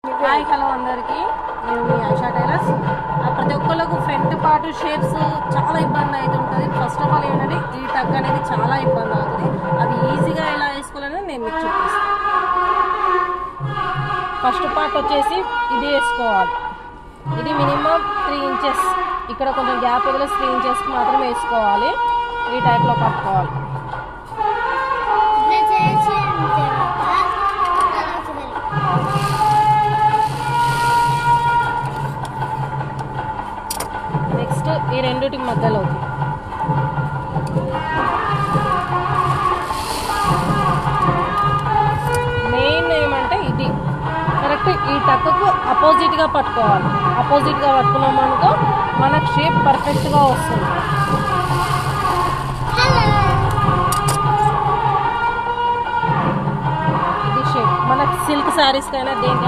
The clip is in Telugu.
హాయ్ హలో అందరికీ, నేను మీ ఆశా టైలర్స్. ప్రతి ఒక్కళ్ళకు ఫ్రంట్ పార్ట్ షేప్స్ చాలా ఇబ్బంది అవుతుంటుంది. ఫస్ట్ ఆఫ్ ఆల్ ఏంటంటే ఈ టక్ అనేది చాలా ఇబ్బంది అవుతుంది. అది ఈజీగా ఎలా వేసుకోవాలని నేను మీకు చూపిస్తాను. ఫస్ట్ పార్ట్ వచ్చేసి ఇది వేసుకోవాలి. ఇది మినిమం 3 ఇంచెస్, ఇక్కడ కొంచెం గ్యాప్ వదిలేసి 3 ఇంచెస్కి మాత్రమే వేసుకోవాలి. ఈ టైప్లో పట్టుకోవాలి. నెక్స్ట్ ఈ రెండుటికి మధ్యలో మెయిన్ ఏమంటే ఇది కరెక్ట్ ఈ టక్కు అపోజిట్గా పట్టుకోవాలి. అపోజిట్గా పట్టుకున్నాం అనుకో మనకు షేప్ పర్ఫెక్ట్గా వస్తుంది. ఇది షేప్ మనకు సిల్క్ శారీస్కైనా దేనికైనా